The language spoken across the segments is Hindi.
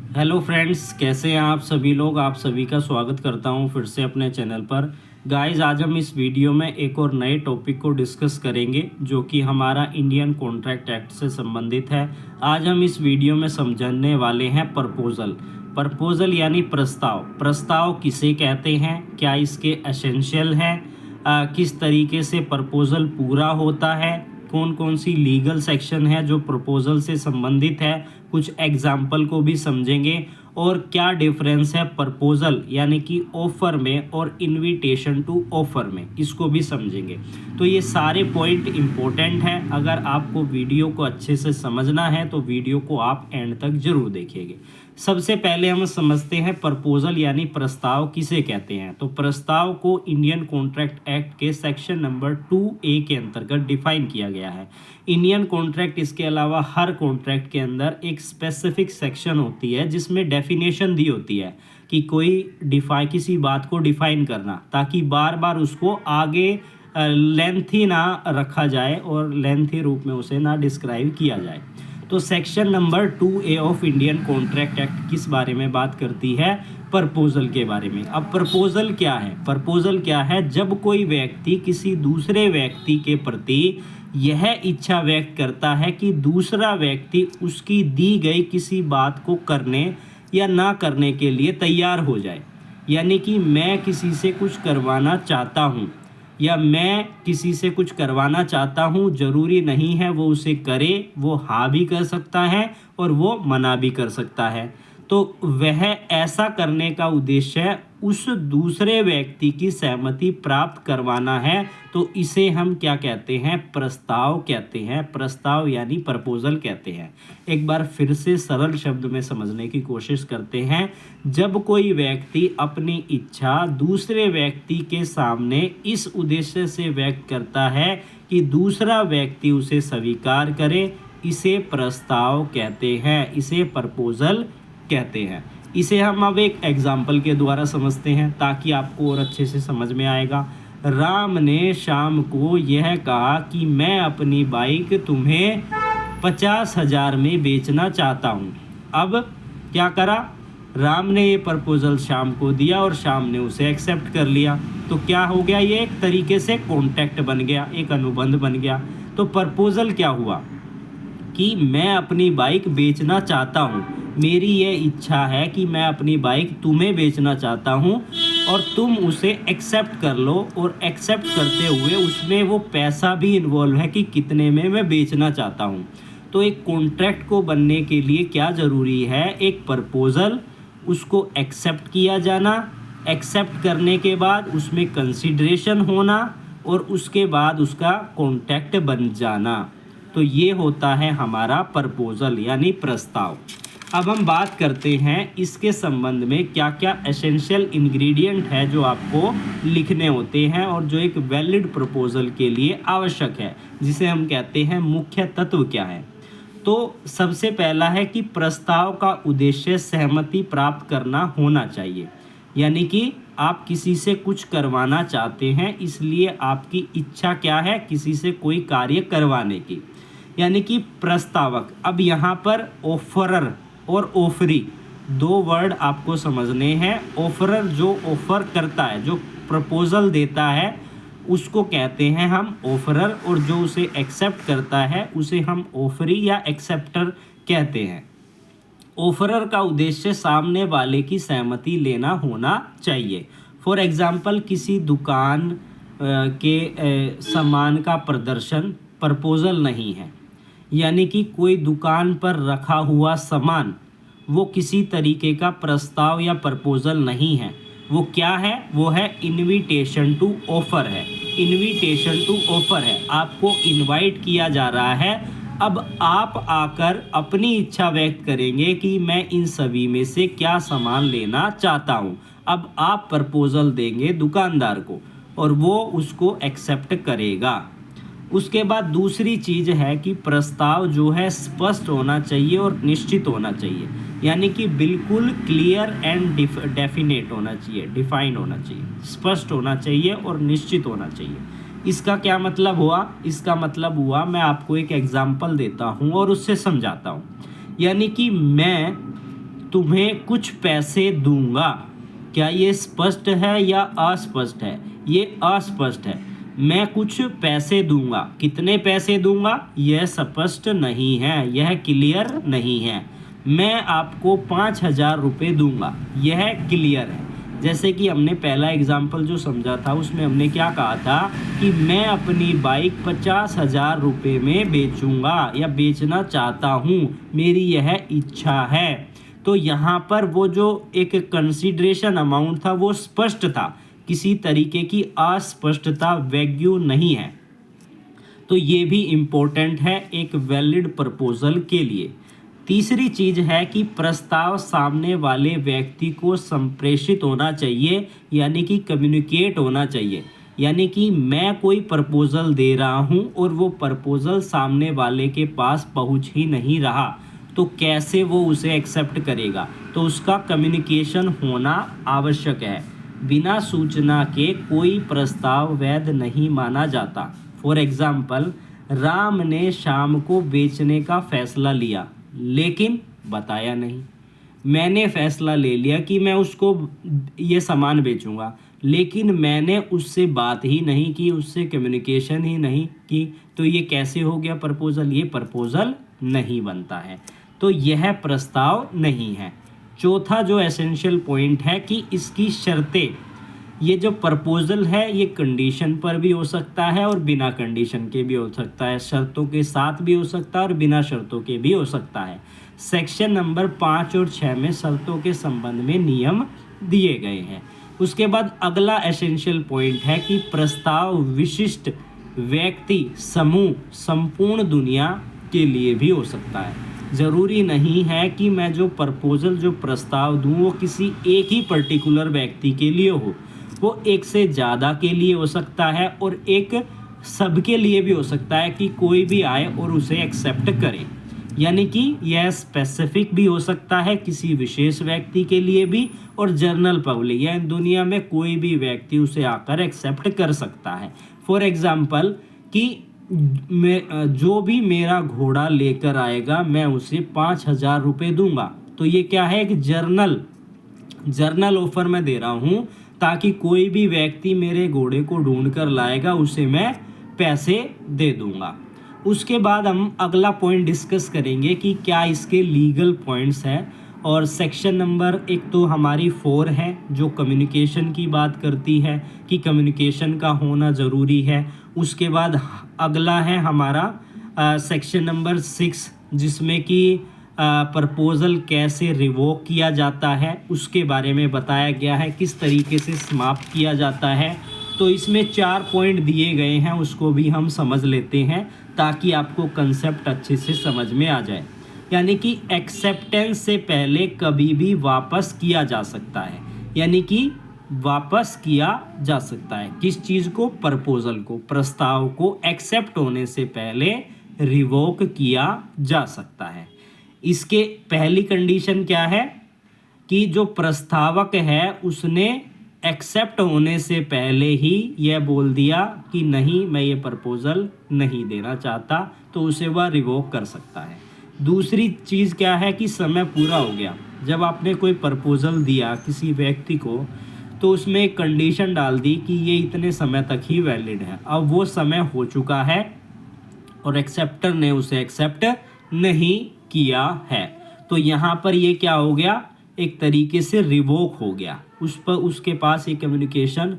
हेलो फ्रेंड्स, कैसे हैं आप सभी लोग। आप सभी का स्वागत करता हूं फिर से अपने चैनल पर। गाइस, आज हम इस वीडियो में एक और नए टॉपिक को डिस्कस करेंगे जो कि हमारा इंडियन कॉन्ट्रैक्ट एक्ट से संबंधित है। आज हम इस वीडियो में समझने वाले हैं प्रपोजल। प्रपोजल यानी प्रस्ताव। प्रस्ताव किसे कहते हैं, क्या इसके एसेंशियल हैं, किस तरीके से प्रपोजल पूरा होता है, कौन कौन सी लीगल सेक्शन है जो प्रपोजल से संबंधित है, कुछ एग्जाम्पल को भी समझेंगे और क्या डिफरेंस है प्रपोजल यानी कि ऑफर में और इनविटेशन टू ऑफर में, इसको भी समझेंगे। तो ये सारे पॉइंट इम्पोर्टेंट हैं। अगर आपको वीडियो को अच्छे से समझना है तो वीडियो को आप एंड तक जरूर देखेंगे। सबसे पहले हम समझते हैं प्रपोजल यानी प्रस्ताव किसे कहते हैं। तो प्रस्ताव को इंडियन कॉन्ट्रैक्ट एक्ट के सेक्शन नंबर 2A के अंतर्गत डिफाइन किया गया है। इंडियन कॉन्ट्रैक्ट, इसके अलावा हर कॉन्ट्रैक्ट के अंदर एक स्पेसिफिक सेक्शन होती है जिसमें डेफिनेशन दी होती है कि किसी बात को डिफाइन करना, ताकि बार बार उसको आगे लेंथी ना रखा जाए और लेंथी रूप में उसे ना डिस्क्राइब किया जाए। तो section number 2A of Indian contract act किस बारे में बात करती है, प्रपोजल के बारे में। अब प्रपोजल क्या है? प्रपोजल क्या है? जब कोई व्यक्ति किसी दूसरे व्यक्ति के प्रति यह इच्छा व्यक्त करता है कि दूसरा व्यक्ति उसकी दी गई किसी बात को करने या ना करने के लिए तैयार हो जाए। यानी कि मैं किसी से कुछ करवाना चाहता हूँ या मैं किसी से कुछ करवाना चाहता हूँ, ज़रूरी नहीं है वो उसे करे, वो हाँ भी कर सकता है और वो मना भी कर सकता है। तो वह ऐसा करने का उद्देश्य उस दूसरे व्यक्ति की सहमति प्राप्त करवाना है। तो इसे हम क्या कहते हैं? प्रस्ताव कहते हैं। प्रस्ताव यानी प्रपोजल कहते हैं। एक बार फिर से सरल शब्द में समझने की कोशिश करते हैं। जब कोई व्यक्ति अपनी इच्छा दूसरे व्यक्ति के सामने इस उद्देश्य से व्यक्त करता है कि दूसरा व्यक्ति उसे स्वीकार करे, इसे प्रस्ताव कहते हैं, इसे प्रपोजल कहते हैं। इसे हम अब एक एग्जाम्पल के द्वारा समझते हैं ताकि आपको और अच्छे से समझ में आएगा। राम ने श्याम को यह कहा कि मैं अपनी बाइक तुम्हें 50,000 में बेचना चाहता हूँ। अब क्या करा? राम ने ये प्रपोजल श्याम को दिया और श्याम ने उसे एक्सेप्ट कर लिया। तो क्या हो गया? ये एक तरीके से कॉन्ट्रैक्ट बन गया, एक अनुबंध बन गया। तो प्रपोजल क्या हुआ कि मैं अपनी बाइक बेचना चाहता हूँ, मेरी ये इच्छा है कि मैं अपनी बाइक तुम्हें बेचना चाहता हूँ और तुम उसे एक्सेप्ट कर लो। और एक्सेप्ट करते हुए उसमें वो पैसा भी इन्वॉल्व है कि कितने में मैं बेचना चाहता हूँ। तो एक कॉन्ट्रैक्ट को बनने के लिए क्या ज़रूरी है? एक प्रपोजल, उसको एक्सेप्ट किया जाना, एक्सेप्ट करने के बाद उसमें कंसिडरेशन होना और उसके बाद उसका कॉन्ट्रैक्ट बन जाना। तो ये होता है हमारा प्रपोजल यानी प्रस्ताव। अब हम बात करते हैं इसके संबंध में क्या क्या एसेंशियल इंग्रेडिएंट है जो आपको लिखने होते हैं और जो एक वैलिड प्रपोजल के लिए आवश्यक है, जिसे हम कहते हैं मुख्य तत्व क्या है। तो सबसे पहला है कि प्रस्ताव का उद्देश्य सहमति प्राप्त करना होना चाहिए। यानी कि आप किसी से कुछ करवाना चाहते हैं, इसलिए आपकी इच्छा क्या है? किसी से कोई कार्य करवाने की। यानी कि प्रस्तावक। अब यहाँ पर ऑफरर और ऑफरी दो वर्ड आपको समझने हैं। ऑफरर जो ऑफर करता है, जो प्रपोजल देता है, उसको कहते हैं हम ऑफरर, और जो उसे एक्सेप्ट करता है उसे हम ऑफरी या एक्सेप्टर कहते हैं। ऑफरर का उद्देश्य सामने वाले की सहमति लेना होना चाहिए। फॉर एग्जाम्पल, किसी दुकान के सामान का प्रदर्शन प्रपोजल नहीं है। यानी कि कोई दुकान पर रखा हुआ सामान वो किसी तरीके का प्रस्ताव या प्रपोजल नहीं है। वो क्या है? वो है इनविटेशन टू ऑफर है। इनविटेशन टू ऑफर है, आपको इनवाइट किया जा रहा है। अब आप आकर अपनी इच्छा व्यक्त करेंगे कि मैं इन सभी में से क्या सामान लेना चाहता हूँ। अब आप प्रपोजल देंगे दुकानदार को और वो उसको एक्सेप्ट करेगा। उसके बाद दूसरी चीज़ है कि प्रस्ताव जो है स्पष्ट होना चाहिए और निश्चित होना चाहिए। यानी कि बिल्कुल क्लियर एंड डेफिनेट होना चाहिए, डिफाइंड होना चाहिए, स्पष्ट होना चाहिए और निश्चित होना चाहिए। इसका क्या मतलब हुआ? इसका मतलब हुआ, मैं आपको एक एग्जाम्पल देता हूँ और उससे समझाता हूँ। यानी कि मैं तुम्हें कुछ पैसे दूंगा। क्या ये स्पष्ट है या अस्पष्ट है? ये अस्पष्ट है। मैं कुछ पैसे दूंगा, कितने पैसे दूंगा यह स्पष्ट नहीं है, यह क्लियर नहीं है। मैं आपको 5,000 रुपये दूंगा, यह क्लियर है। जैसे कि हमने पहला एग्जाम्पल जो समझा था उसमें हमने क्या कहा था कि मैं अपनी बाइक 50,000 रुपये में बेचूंगा या बेचना चाहता हूँ, मेरी यह इच्छा है। तो यहाँ पर वो जो एक कंसीडरेशन अमाउंट था वो स्पष्ट था, किसी तरीके की अस्पष्टता वैग्यू नहीं है। तो ये भी इम्पोर्टेंट है एक वैलिड प्रपोजल के लिए। तीसरी चीज़ है कि प्रस्ताव सामने वाले व्यक्ति को संप्रेषित होना चाहिए, यानी कि कम्युनिकेट होना चाहिए। यानी कि मैं कोई प्रपोजल दे रहा हूँ और वो प्रपोजल सामने वाले के पास पहुँच ही नहीं रहा, तो कैसे वो उसे एक्सेप्ट करेगा? तो उसका कम्युनिकेशन होना आवश्यक है। बिना सूचना के कोई प्रस्ताव वैध नहीं माना जाता। फॉर एग्जाम्पल, राम ने शाम को बेचने का फैसला लिया लेकिन बताया नहीं। मैंने फैसला ले लिया कि मैं उसको ये सामान बेचूंगा, लेकिन मैंने उससे बात ही नहीं की, उससे कम्युनिकेशन ही नहीं की, तो ये कैसे हो गया प्रपोजल? ये प्रपोजल नहीं बनता है। तो यह प्रस्ताव नहीं है। चौथा जो एसेंशियल पॉइंट है कि इसकी शर्तें, ये जो प्रपोजल है ये कंडीशन पर भी हो सकता है और बिना कंडीशन के भी हो सकता है, शर्तों के साथ भी हो सकता है और बिना शर्तों के भी हो सकता है। सेक्शन नंबर 5 और 6 में शर्तों के संबंध में नियम दिए गए हैं। उसके बाद अगला एसेंशियल पॉइंट है कि प्रस्ताव विशिष्ट व्यक्ति, समूह, संपूर्ण दुनिया के लिए भी हो सकता है। ज़रूरी नहीं है कि मैं जो प्रपोजल, जो प्रस्ताव दूँ वो किसी एक ही पर्टिकुलर व्यक्ति के लिए हो, वो एक से ज़्यादा के लिए हो सकता है और एक सबके लिए भी हो सकता है कि कोई भी आए और उसे एक्सेप्ट करे। यानी कि यह स्पेसिफिक भी हो सकता है किसी विशेष व्यक्ति के लिए भी और जनरल पब्लिक, या दुनिया में कोई भी व्यक्ति उसे आकर एक्सेप्ट कर सकता है। फॉर एग्जाम्पल कि जो भी मेरा घोड़ा लेकर आएगा मैं उसे 5,000 रुपये दूंगा, तो ये क्या है? एक जर्नल ऑफर मैं दे रहा हूँ ताकि कोई भी व्यक्ति मेरे घोड़े को ढूंढ कर लाएगा उसे मैं पैसे दे दूंगा। उसके बाद हम अगला पॉइंट डिस्कस करेंगे कि क्या इसके लीगल पॉइंट्स हैं। और सेक्शन नंबर एक तो हमारी 4 है जो कम्युनिकेशन की बात करती है कि कम्युनिकेशन का होना ज़रूरी है। उसके बाद अगला है हमारा सेक्शन नंबर 6 जिसमें कि प्रपोज़ल कैसे रिवोक किया जाता है उसके बारे में बताया गया है, किस तरीके से समाप्त किया जाता है। तो इसमें 4 पॉइंट दिए गए हैं, उसको भी हम समझ लेते हैं ताकि आपको कंसेप्ट अच्छे से समझ में आ जाए। यानी कि एक्सेप्टेंस से पहले कभी भी वापस किया जा सकता है, यानी कि वापस किया जा सकता है किस चीज़ को? प्रपोजल को, प्रस्ताव को एक्सेप्ट होने से पहले रिवोक किया जा सकता है। इसके पहली कंडीशन क्या है कि जो प्रस्तावक है उसने एक्सेप्ट होने से पहले ही यह बोल दिया कि नहीं, मैं ये प्रपोजल नहीं देना चाहता, तो उसे वह रिवोक कर सकता है। दूसरी चीज़ क्या है कि समय पूरा हो गया। जब आपने कोई प्रपोजल दिया किसी व्यक्ति को तो उसमें एक कंडीशन डाल दी कि ये इतने समय तक ही वैलिड है। अब वो समय हो चुका है और एक्सेप्टर ने उसे एक्सेप्ट नहीं किया है, तो यहाँ पर ये क्या हो गया? एक तरीके से रिवोक हो गया। उसके पास ये कम्युनिकेशन,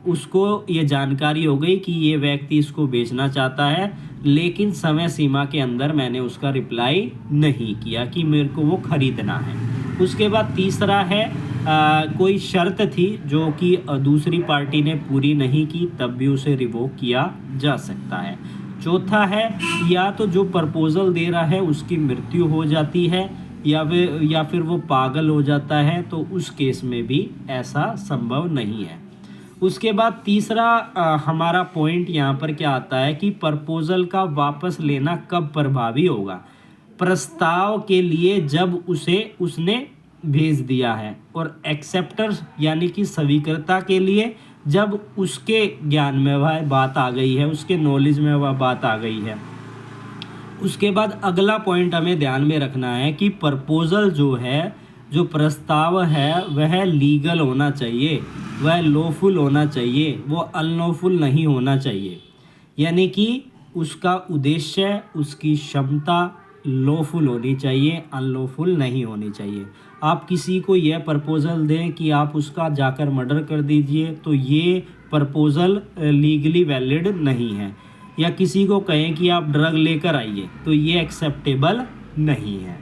उसको ये जानकारी हो गई कि ये व्यक्ति इसको बेचना चाहता है, लेकिन समय सीमा के अंदर मैंने उसका रिप्लाई नहीं किया कि मेरे को वो ख़रीदना है। उसके बाद तीसरा है कोई शर्त थी जो कि दूसरी पार्टी ने पूरी नहीं की, तब भी उसे रिवोक किया जा सकता है। चौथा है या तो जो प्रपोजल दे रहा है उसकी मृत्यु हो जाती है या फिर वो पागल हो जाता है, तो उस केस में भी ऐसा संभव नहीं है। उसके बाद तीसरा हमारा पॉइंट यहाँ पर क्या आता है कि प्रपोजल का वापस लेना कब प्रभावी होगा? प्रस्ताव के लिए जब उसने भेज दिया है, और एक्सेप्टर यानी कि स्वीकर्ता के लिए जब उसके ज्ञान में वह बात आ गई है, उसके नॉलेज में वह बात आ गई है। उसके बाद अगला पॉइंट हमें ध्यान में रखना है कि प्रपोजल जो है, जो प्रस्ताव है, वह लीगल होना चाहिए, वह लॉफुल होना चाहिए, वो अनलॉफुल नहीं होना चाहिए। यानी कि उसका उद्देश्य, उसकी क्षमता लॉफुल होनी चाहिए, अनलॉफुल नहीं होनी चाहिए। आप किसी को यह प्रपोज़ल दें कि आप उसका जाकर मर्डर कर दीजिए, तो ये प्रपोज़ल लीगली वैलिड नहीं है। या किसी को कहें कि आप ड्रग लेकर आइए, तो ये एक्सेप्टेबल नहीं है।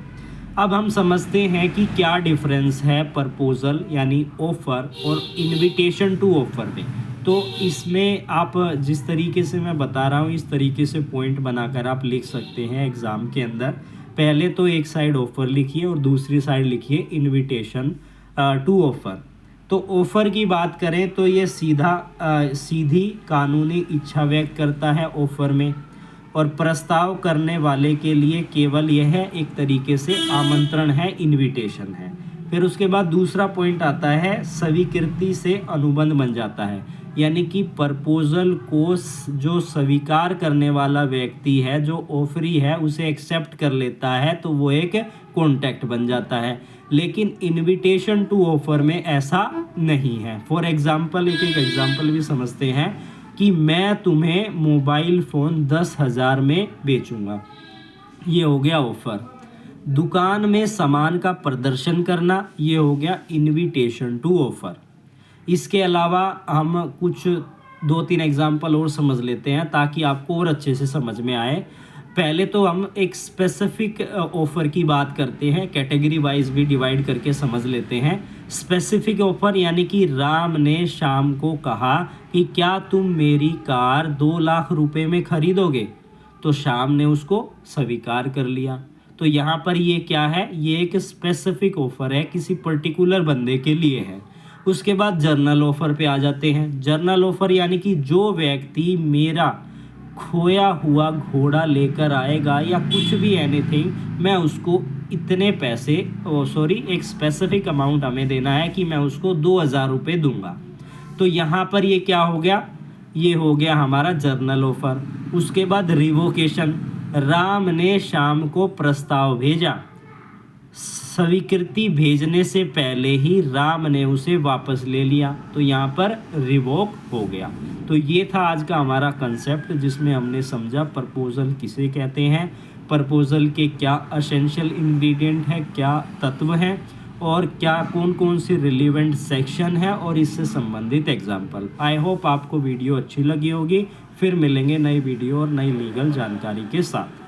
अब हम समझते हैं कि क्या डिफरेंस है प्रपोज़ल यानी ऑफ़र और इनविटेशन टू ऑफ़र में। तो इसमें आप जिस तरीके से मैं बता रहा हूँ, इस तरीके से पॉइंट बनाकर आप लिख सकते हैं एग्ज़ाम के अंदर। पहले तो एक साइड ऑफ़र लिखिए और दूसरी साइड लिखिए इनविटेशन टू ऑफ़र। तो ऑफ़र की बात करें तो ये सीधी कानूनी इच्छा व्यक्त करता है ऑफ़र में, और प्रस्ताव करने वाले के लिए केवल यह एक तरीके से आमंत्रण है, इनविटेशन है। फिर उसके बाद दूसरा पॉइंट आता है स्वीकृति से अनुबंध बन जाता है। यानी कि प्रपोज़ल को जो स्वीकार करने वाला व्यक्ति है, जो ऑफरी है, उसे एक्सेप्ट कर लेता है, तो वो एक कॉन्ट्रैक्ट बन जाता है। लेकिन इनविटेशन टू ऑफ़र में ऐसा नहीं है। फॉर एग्ज़ाम्पल, एक एग्ज़ाम्पल भी समझते हैं कि मैं तुम्हें मोबाइल फ़ोन 10,000 में बेचूंगा, ये हो गया ऑफ़र। दुकान में सामान का प्रदर्शन करना, ये हो गया इनविटेशन टू ऑफ़र। इसके अलावा हम कुछ 2-3 एग्जाम्पल और समझ लेते हैं ताकि आपको और अच्छे से समझ में आए। पहले तो हम एक स्पेसिफिक ऑफ़र की बात करते हैं, कैटेगरी वाइज भी डिवाइड करके समझ लेते हैं। स्पेसिफिक ऑफ़र यानी कि राम ने श्याम को कहा कि क्या तुम मेरी कार 2 लाख रुपए में खरीदोगे, तो श्याम ने उसको स्वीकार कर लिया। तो यहाँ पर ये क्या है, ये एक स्पेसिफिक ऑफ़र है, किसी पर्टिकुलर बंदे के लिए है। उसके बाद जर्नल ऑफ़र पे आ जाते हैं। जर्नल ऑफ़र यानी कि जो व्यक्ति मेरा खोया हुआ घोड़ा लेकर आएगा या कुछ भी एनीथिंग, मैं उसको इतने पैसे एक स्पेसिफिक अमाउंट हमें देना है कि मैं उसको 2,000 रुपये दूंगा। तो यहाँ पर ये क्या हो गया, ये हो गया हमारा जर्नल ऑफ़र। उसके बाद रिवोकेशन, राम ने श्याम को प्रस्ताव भेजा, स्वीकृति भेजने से पहले ही राम ने उसे वापस ले लिया, तो यहाँ पर रिवोक हो गया। तो ये था आज का हमारा कंसेप्ट, जिसमें हमने समझा प्रपोज़ल किसे कहते हैं, प्रपोज़ल के क्या एसेंशियल इंग्रेडिएंट है, क्या तत्व हैं, और क्या कौन कौन से रिलेवेंट सेक्शन है, और इससे संबंधित एग्जाम्पल। आई होप आपको वीडियो अच्छी लगी होगी। फिर मिलेंगे नई वीडियो और नई लीगल जानकारी के साथ।